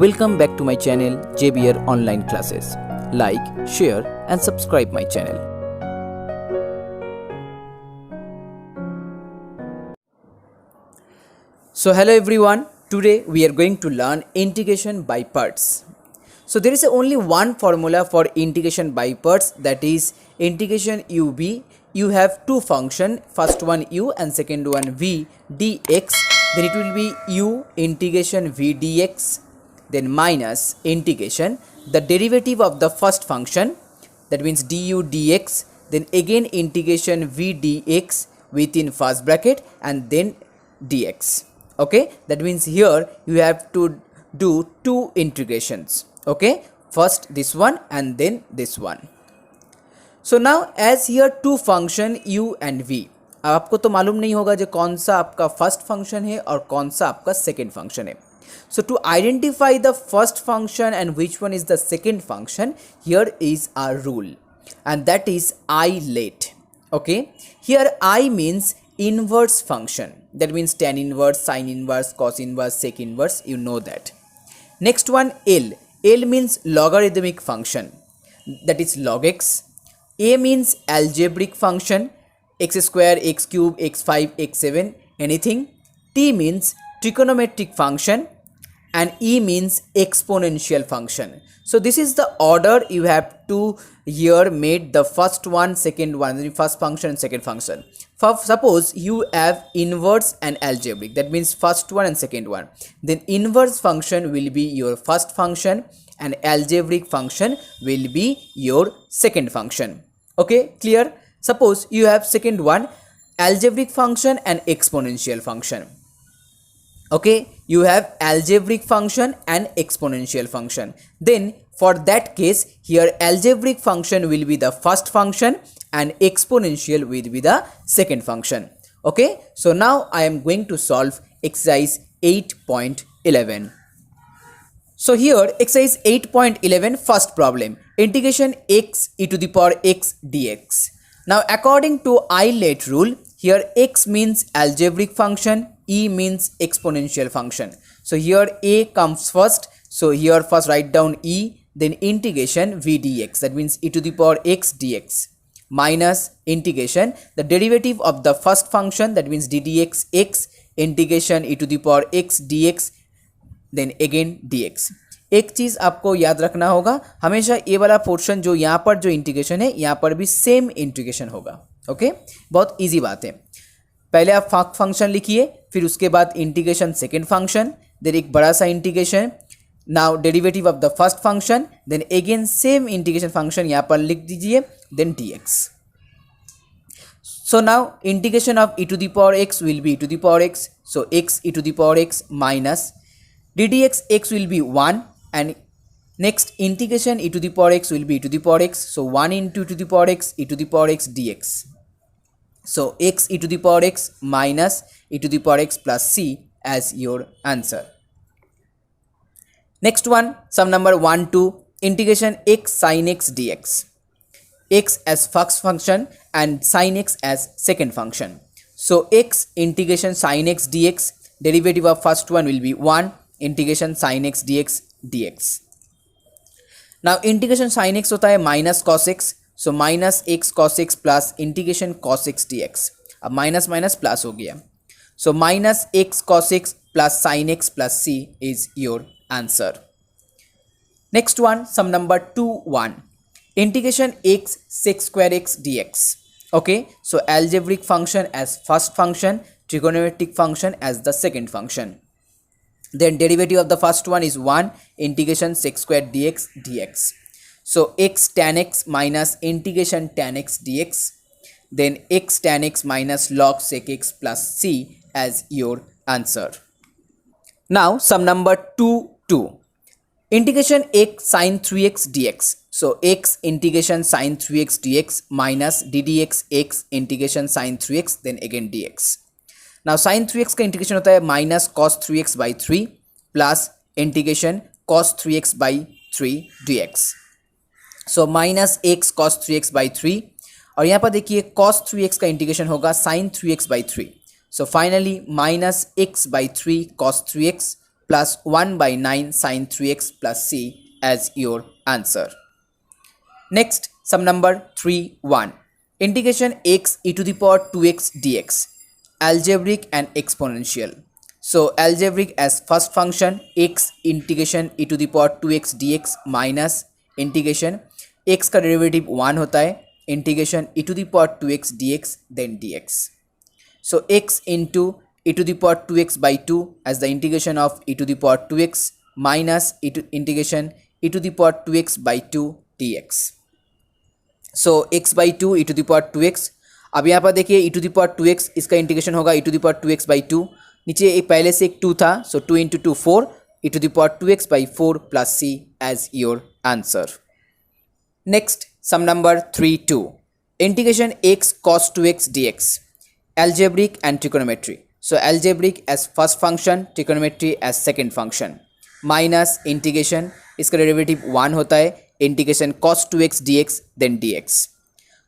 Welcome back to my channel JBR Online Classes. Like, share and subscribe my channel. So hello everyone, today we are going to learn integration by parts. So there is only one formula for integration by parts, that is integration UB. You have two functions, first one u and second one v dx. Then it will be u integration v dx, then minus integration the derivative of the first function, that means du dx, then again integration v dx within first bracket and then dx. Okay, that means here you have to do two integrations. Okay, first this one and then this one. So now as here two function u and v, अब आपको तो मालूम नहीं होगा जो कौन सा आपका फर्स्ट फंक्शन है और कौन सा आपका सेकेंड फंक्शन है. So to identify the first function and which one is the second function, here is our rule, and that is I let. Okay, here I means inverse function, that means tan inverse, sin inverse, cos inverse, sec inverse, you know that. Next one L. L means logarithmic function, that is log x. A means algebraic function, x square, x cube, x5, x7, anything. T means trigonometric function, and E means exponential function. So this is the order you have to here made the first one, second one, the first function and second function. Suppose you have inverse and algebraic, that means first one and second one. Then inverse function will be your first function and algebraic function will be your second function. Okay, clear? Suppose you have second one, algebraic function and exponential function. Okay, you have algebraic function and exponential function. Then for that case, here algebraic function will be the first function and exponential will be the second function. Okay, so now I am going to solve exercise 8.11. So here exercise 8.11, first problem, integration x e to the power x dx. Now according to I let rule, here x means algebraic function, E means exponential function. So here A comes first. So here first write down E, then integration v dx, that means e to the power x dx, minus integration the derivative of the first function, that means d dx x, integration e to the power x dx, then again dx. एक चीज़ आपको याद रखना होगा, हमेशा ये वाला portion जो यहाँ पर जो इंटीग्रेशन है, यहाँ पर भी सेम इंटीग्रेशन होगा. ओके, बहुत इजी बात है. पहले आप फंक्शन लिखिए, फिर उसके बाद इंटीग्रेशन सेकेंड फंक्शन, देन एक बड़ा सा integration, now derivative of the first function, then again same integration function यहाँ पर लिख दीजिए, then dx. So now integration of e to the power x will be e to the power x, so x e to the power x minus ddx x will be 1, and next integration e to the power x will be e to the power x, so 1 into e to the power x e to the power x dx. So x e to the power x minus e to the power x plus c as your answer. Next one, sum number 1, 2, integration x sin x dx. X as first function and sin x as second function. So x integration sin x dx, derivative of first one will be 1, integration sin x dx dx. Now integration sin x होता है minus cos x, so minus x cos x plus integration cos x dx. अब minus minus plus हो गया, so minus x cos x plus sin x plus c is your answer. Next one, sum number 2, 1, integration x sec square x dx. Okay, so algebraic function as first function, trigonometric function as the second function. Then derivative of the first one is 1, integration sec square dx dx. So x tan x minus integration tan x dx, then x tan x minus log sec x plus c as your answer. Now sum number 2, 2, integration x sin 3x dx. So x integration sin 3x dx minus ddx x integration sin 3x, then again dx. Now sin 3x का integration होता है minus cos 3x by 3 plus integration cos 3x by 3 dx. So minus x cos 3x by 3, और यहाँ पर देखिए cos 3x का integration होगा sin 3x by 3. So finally minus x by 3 cos 3x plus 1 by 9 sin 3x plus c as your answer. Next, sum number 3.1. Integration x e to the power 2x dx. Algebraic and exponential. So algebraic as first function x integration e to the power 2x dx minus integration x का derivative 1 होता है integration e to the power 2x dx then dx. So x into e to the power 2x by 2 as the integration of e to the power 2x minus integration e to the power 2x by 2 dx. So x by 2 e to the power 2x. अब यहाँ पर देखिए e to the power 2x इसका integration होगा e to the power 2x by 2. नीचे एक पहले से एक 2 था so 2 into 2 4 e to the power 2x by 4 plus c as your answer. Next, sum number 3.2. Integration x cos 2x dx. Algebraic and trigonometry. So algebraic as first function, trigonometry as second function. Minus integration इसका derivative 1 होता है integration cos 2x dx then dx.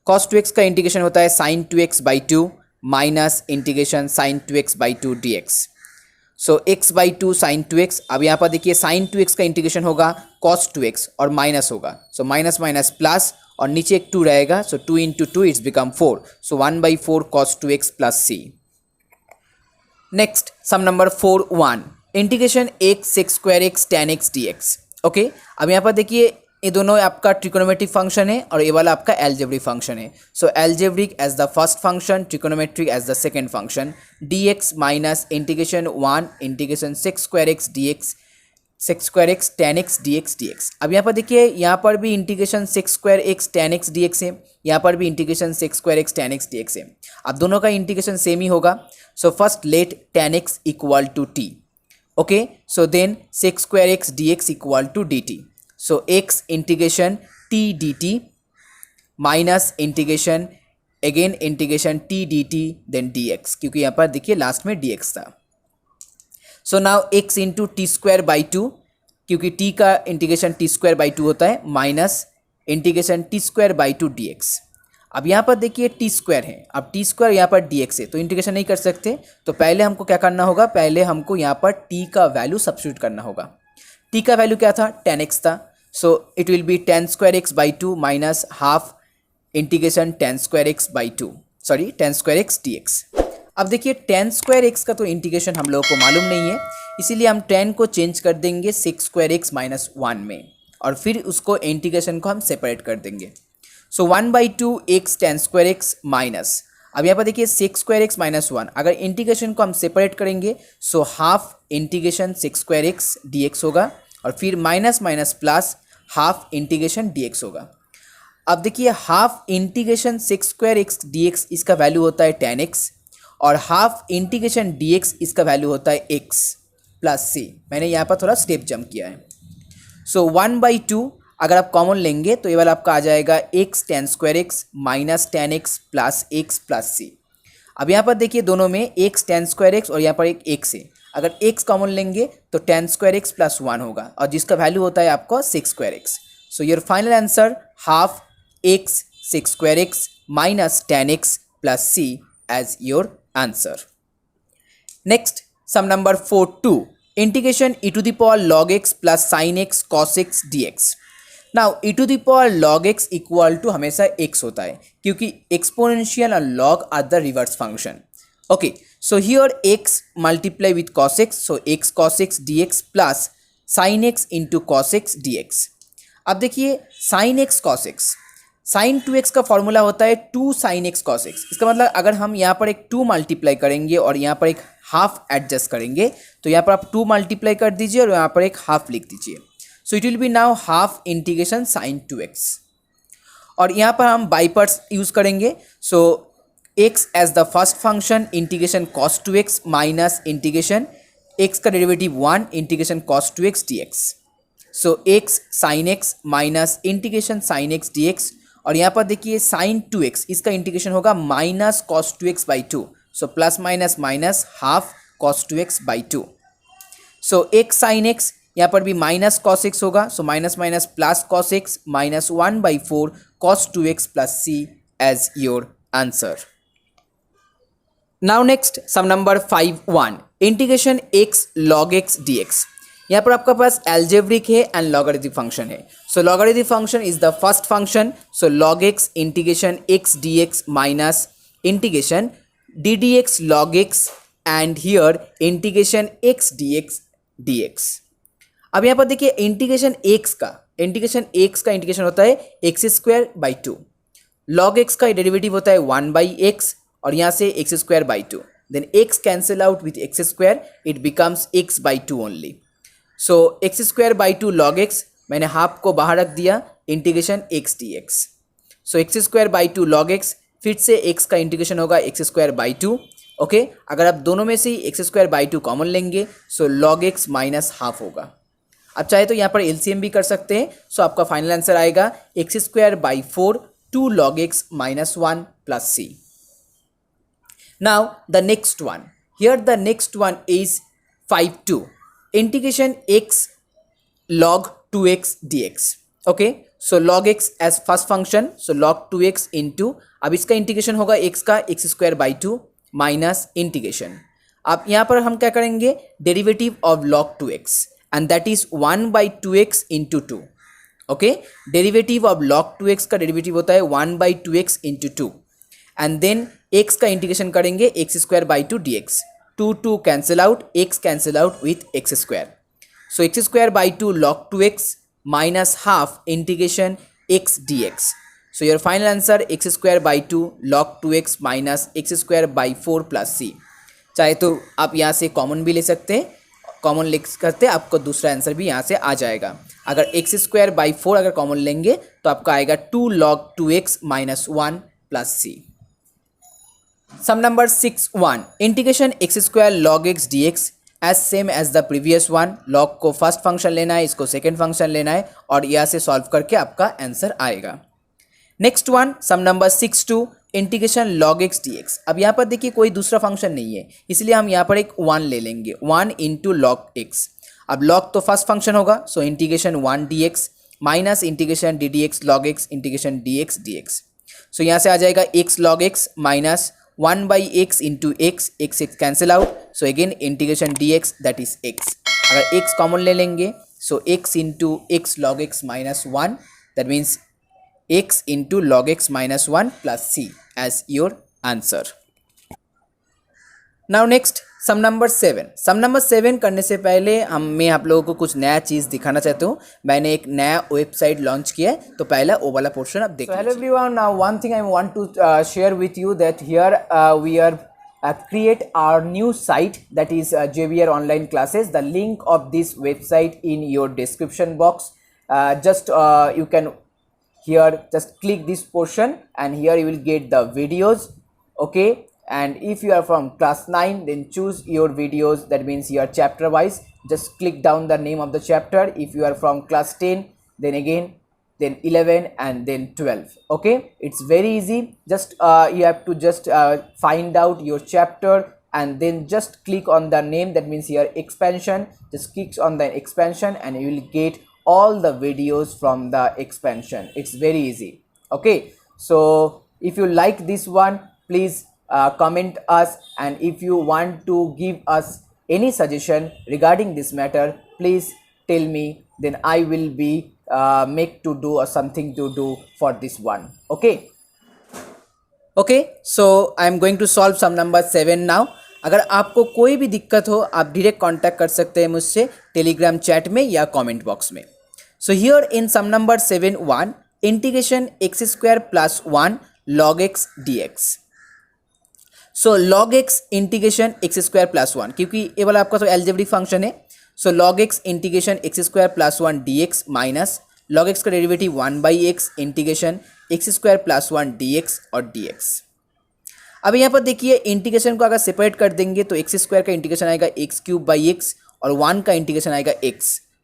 cos 2x का integration होता है sin 2x by 2 minus integration sin 2x by 2 dx. So x by 2 sin 2x. अब यहाँ पर देखिए sin 2x का इंटीग्रेशन होगा cos 2x और माइनस होगा सो माइनस माइनस प्लस और नीचे एक 2 रहेगा सो 2 into 2 it's become 4 so 1 by 4 cos 2x plus c. Next sum number 4.1. Integration x sec square x tan x dx. Okay अब यहाँ पर देखिए ये दोनों आपका ट्रिकोनोमेट्रिक फंक्शन है और ये वाला आपका एल्जेब्रिक फंक्शन है. So algebraic as the first function, trigonometric as the second function. dx minus integration 1 integration sec square x dx sec square x tan x dx. अब यहाँ पर देखिए यहाँ पर भी integration sec square x tan x dx है, यहाँ पर भी integration sec square x tan x dx है. अब दोनों का इंटीग्रेशन सेम ही होगा. So first let tan x equal to t. Okay so then sec square x dx equal to dt. So x integration t dt minus integration again integration t dt then dx क्योंकि यहाँ पर देखिए last में dx था. So now x into T square by 2 क्योंकि t का integration T square by 2 होता है minus integration T square by 2 dx. अब यहाँ पर देखिए टी स्क्वायर है, अब टी स्क्वायर यहाँ पर dx है तो इंटीग्रेशन नहीं कर सकते. तो पहले हमको क्या करना होगा, पहले हमको यहाँ पर t का वैल्यू सब्स्टिट्यूट करना होगा. t का वैल्यू क्या था, tan x था. So it will be tan square x by 2 minus half integration tan square x by 2 sorry tan square x dx. अब देखिए tan square x का तो इंटीग्रेशन हम लोगों को मालूम नहीं है इसीलिए हम tan को चेंज कर देंगे sec square x माइनस 1 में और फिर उसको इंटीग्रेशन को हम सेपरेट कर देंगे. सो 1 by 2 x tan square x minus अब यहाँ पर देखिए sec square x माइनस 1 अगर इंटीग्रेशन को हम सेपरेट करेंगे so half integration sec square x dx होगा और फिर minus minus plus half integration dx होगा. अब देखिए half integration sec square x dx इसका वैल्यू होता है tan x और हाफ इंटीग्रेशन dx इसका वैल्यू होता है x प्लस c. मैंने यहाँ पर थोड़ा स्टेप जंप किया है. सो 1 by 2 अगर आप कॉमन लेंगे तो ये वाला आपका आ जाएगा x tan square x minus tan x plus c. अब यहाँ पर देखिए दोनों में x tan square x और यहाँ पर एक x है. अगर x कॉमन लेंगे तो tan square x प्लस 1 होगा और जिसका वैल्यू होता है आपका sec square x. So your final answer half x sec square x minus tan x plus c as your answer. Next sum number 4.2. Integration e to the power log x plus sin x cos x dx. Now e to the power log x equal to हमेशा x होता है क्योंकि exponential और log are the reverse function. Okay so here x multiply with cos x so x cos x dx plus sin x into cos x dx. अब देखिए sin x cos x sin 2x का formula होता है 2 sin x cos x. इसका मतलब अगर हम यहाँ पर एक 2 मल्टीप्लाई करेंगे और यहाँ पर एक हाफ एडजस्ट करेंगे तो यहाँ पर आप 2 मल्टीप्लाई कर दीजिए और यहाँ पर एक हाफ लिख दीजिए. So it will be now half integration sin 2x और यहाँ पर हम बाई पार्ट्स यूज़ करेंगे. So x as the first function integration cos 2x minus integration x का डेरिवेटिव 1 इंटीग्रेशन cos 2x dx. So x sin x minus integration sin x dx और यहाँ पर देखिए sin 2x इसका इंटीग्रेशन होगा minus cos 2x by 2. So plus minus minus half cos 2x by 2. So x sin x यहाँ पर भी minus cos x होगा so minus minus plus cos x minus 1 by 4 cos 2x plus c as your answer. Now next sum number 5(1) integration x log x dx। यहाँ पर आपका पास algebraic है and logarithmic function है। So logarithmic function is the first function, so log x integration x dx minus integration d dx log x and here integration x dx dx। अब यहाँ पर देखिए इंटीग्रेशन x का integration होता है x²/2, log x का derivative होता है 1/x और यहाँ से x²/2, then x cancel out with x², it becomes x/2 only. So x²/2 log x, मैंने हाफ को बाहर रख दिया, integration x dx। So x²/2 log x, फिर से x का इंटीग्रेशन होगा x²/2। ओके, अगर आप दोनों में से x²/2 कॉमन लेंगे सो log x माइनस हाफ होगा। अब चाहे तो यहाँ पर एलसीएम भी कर सकते हैं। सो आपका फाइनल आंसर आएगा x²/4 2 log x minus 1 plus c. Now the next one, here the next one is 5(2) integration x log 2x dx. Okay, so log x as first function, so log 2x into, अब इसका integration होगा x का x²/2 minus integration, अब यहाँ पर हम क्या करेंगे, derivative of log 2x and that is 1/2x into 2। Okay, derivative of log 2x का डेरिवेटिव होता है 1/2x into 2 and then x का इंटीग्रेशन करेंगे x²/2 dx, 2 cancel out, x cancel out with x², so x²/2 log 2x minus half integration x dx। So your final answer x²/2 log 2x minus x²/4 plus c। चाहे तो आप यहाँ से common भी ले सकते हैं, कॉमन लिख करते आपको दूसरा आंसर भी यहाँ से आ जाएगा। अगर x²/4 अगर कॉमन लेंगे तो आपका आएगा 2 log 2x minus 1 plus c। Sum number 6(1) integration x² log x dx as same as the previous one. log को फर्स्ट फंक्शन लेना है, इसको सेकेंड फंक्शन लेना है और यहाँ से सॉल्व करके आपका आंसर आएगा। Next one sum number 6(2) integration log x dx। अब यहाँ पर देखिए कोई दूसरा फंक्शन नहीं है, इसलिए हम यहाँ पर एक 1 ले लेंगे, 1 into log x। अब log तो फर्स्ट फंक्शन होगा, so integration 1 dx minus integration d dx log x integration dx dx। सो यहाँ से आ जाएगा x log x minus 1/x into x, x cancel out, so again integration dx that is x। अगर x common ले लेंगे सो x into x log x minus 1, that means x into log x minus 1 plus c as your answer. Now next sum number 7। Sum number 7 करने से पहले मैं आप लोगों को कुछ नया चीज़ दिखाना चाहता हूँ। मैंने एक नया वेबसाइट लॉन्च किया है, तो पहला वो वाला पोर्शन आप देखिए। Hello everyone, now one thing I want to share with you that here we are create our new site, that is JBR online classes. The link of this website in your description box. Just you can here just click this portion and here you will get the videos. Okay, and if you are from class 9 then choose your videos, that means your chapter wise, just click down the name of the chapter. If you are from class 10 then again, then 11 and then 12. Okay, it's very easy, just you have to just find out your chapter and then just click on the name, that means here expansion, just click on the expansion and you will get all the videos from the expansion. It's very easy. Okay, so if you like this one, please comment us, and if you want to give us any suggestion regarding this matter, please tell me, then I will be make to do or something to do for this one. Okay, so I am going to solve sum number 7 now. अगर आपको कोई भी दिक्कत हो आप direct contact कर सकते हैं मुझसे टेलीग्राम चैट में या कमेंट बॉक्स में। So here in sum number 7(1) integration x² plus 1 log x dx। So log x integration x² plus 1, क्योंकि ये वाला आपका तो एल्जेब्रिक फंक्शन है। सो log x integration x² plus 1 dx minus log x का derivative 1/x integration x² plus 1 dx और dx। अब यहाँ पर देखिए इंटीग्रेशन को अगर सेपरेट कर देंगे तो x² का इंटीग्रेशन आएगा x³ और 1 का इंटीग्रेशन आएगा x।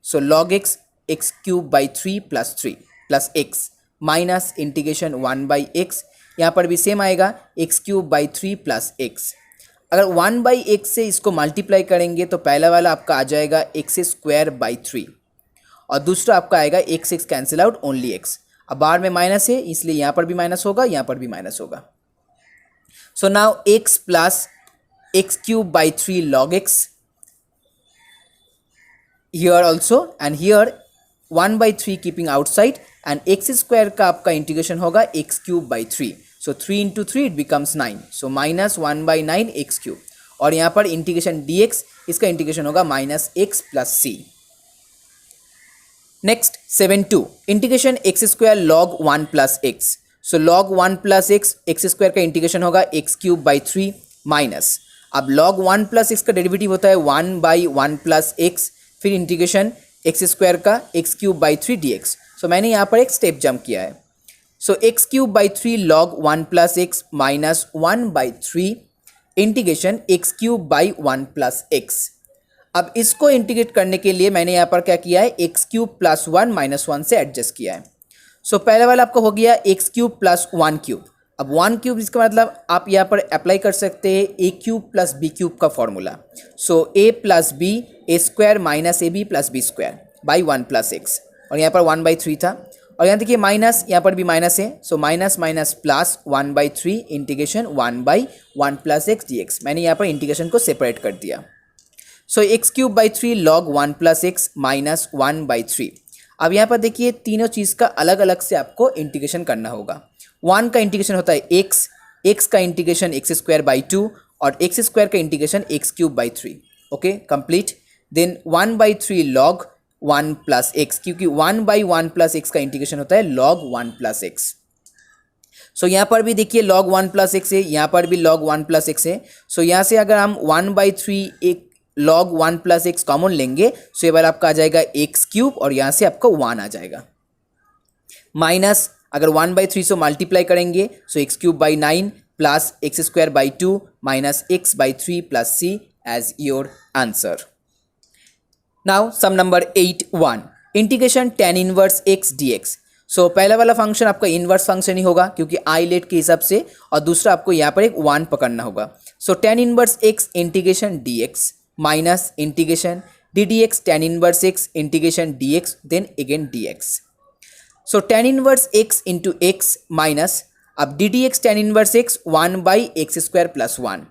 सो log x x³ 3 plus x minus integration 1/x, यहाँ पर भी सेम आएगा x³ प्लस x। अगर 1/x से इसको मल्टीप्लाई करेंगे तो पहला वाला आपका आ जाएगा x² 3 और दूसरा आपका आएगा x cancel out only x। अब बाहर में माइनस है इसलिए यहाँ पर भी माइनस होगा, यहाँ पर भी माइनस होगा। सो now x plus x cube by 3 log x here also, and here 1 by 3 keeping outside, and x square का आपका इंटीग्रेशन होगा x cube by 3. So 3 into 3 it becomes 9. So minus 1 by 9 x cube. और यहाँ पर integration dx, इसका integration होगा minus x plus c. Next 7(2) integration X square log 1 plus x. सो log 1 plus x, x square का integration होगा x cube by 3 minus, अब log 1 plus x का derivative होता है 1 by 1 plus x, फिर integration X square का x cube by 3 dx. सो मैंने यहाँ पर एक स्टेप जंप किया है. सो x cube by 3 log 1 plus x minus 1 by 3 integration x cube by 1 plus x. अब इसको इंटीग्रेट करने के लिए मैंने यहाँ पर क्या किया है, एक्स क्यूब प्लस 1 माइनस 1 से एडजस्ट किया है. सो पहले वाला आपका हो गया एक्स क्यूब प्लस 1 क्यूब. अब 1 क्यूब इसका मतलब आप यहाँ पर अप्लाई कर सकते हैं A cube plus B cube का formula. So A plus B A square minus A B plus B square by 1 plus X, और यहाँ पर 1 बाई 3 था, और यहाँ देखिए माइनस, यहाँ पर भी माइनस है. So minus minus plus 1 by 3 integration 1 by 1 plus x d x. मैंने यहाँ पर इंटीग्रेशन को सेपरेट कर दिया. So x cube by 3 log 1 plus x minus 1 by 3. अब यहाँ पर देखिए तीनों चीज़ का अलग अलग से आपको इंटीग्रेशन करना होगा. 1 का इंटीग्रेशन होता है एक्स, एक्स का इंटीग्रेशन एक्स स्क्वायर बाई 2, और एक्स स्क्वायर का integration X cube by 3. Okay complete. Then 1 by 3 log 1 plus X, क्योंकि 1 बाई 1 प्लस एक्स का इंटीग्रेशन होता है log 1 प्लस एक्स. सो यहाँ पर भी देखिए log 1 प्लस एक्स है, यहाँ पर भी log 1 प्लस एक्स है. सो यहाँ से अगर हम 1 बाई 3 एक log 1 प्लस एक्स कॉमन लेंगे, सो ये बार आपका आ जाएगा एक्स क्यूब, और यहाँ से आपका 1 आ जाएगा. माइनस अगर 1 बाई 3 से मल्टीप्लाई करेंगे, so x cube by 9 plus x square by 2 minus x by 3 plus c as your answer. Now sum number 8(1) integration tan inverse x d x. So पहला वाला फंक्शन आपका इनवर्स फंक्शन ही होगा क्योंकि I let के हिसाब से, और दूसरा आपको यहाँ पर एक 1 पकड़ना होगा. So tan inverse x integration d x minus integration d d x tan inverse x integration d x then again d x. So tan inverse x into x minus, अब d d x tan inverse x 1 by x square plus 1,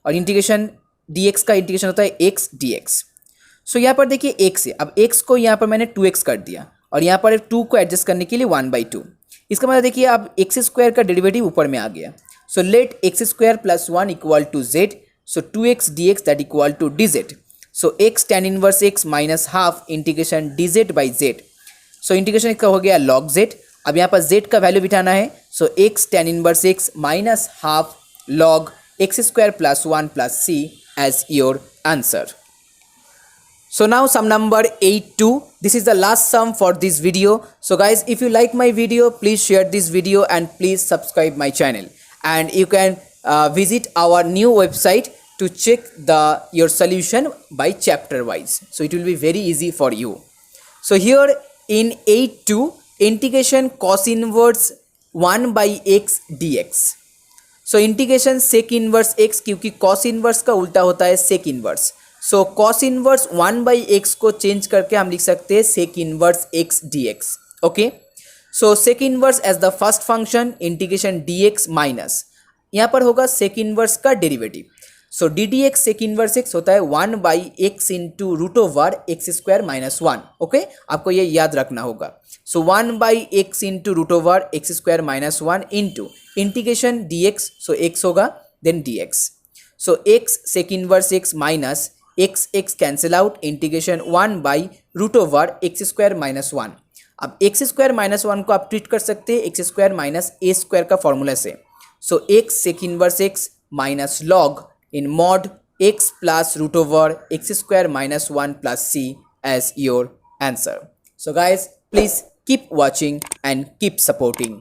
और integration d x का integration होता है x d x. सो यहाँ पर देखिए x है, अब एक्स को यहाँ पर मैंने 2x कर दिया, और यहाँ पर 2 को एडजस्ट करने के लिए 1 बाई 2. इसका मतलब देखिए अब एक्स स्क्वायर का डेरिवेटिव ऊपर में आ गया. So let X square plus 1 equal to Z. So 2x dx that equal to dz. So x tan inverse x minus half integration dz by z. So integration इसका हो गया log z. अब यहाँ पर z का value बिठाना है. So x tan inverse x minus half log x square plus 1 plus c as your answer. So now sum number 8(2). This is the last sum for this video. So guys, if you like my video, please share this video and please subscribe my channel. And you can visit our new website to check your solution by chapter wise. So it will be very easy for you. So here in 8(2) integration cos inverse 1 by x dx. So integration sec inverse x, क्योंकि cos inverse का उल्टा होता है sec inverse. So cos inverse 1 by x को change करके हम लिख सकते हैं sec inverse x dx. Okay. So sec inverse as the first function integration dx minus, यहाँ पर होगा sec इनवर्स का derivative. So d d x sec inverse x होता है 1 by x into root over x square minus 1. Okay, आपको ये याद रखना होगा. So 1 by x into root over x square minus 1 into integration d x. So x होगा then d x. So x sec inverse x minus x x cancel out integration 1 by root over x square minus 1. अब x square minus 1 को आप treat कर सकते हैं x square minus a square का formula से. So x sec inverse x minus log in mod x plus root over x square minus 1 plus c as your answer. So guys, please keep watching and keep supporting.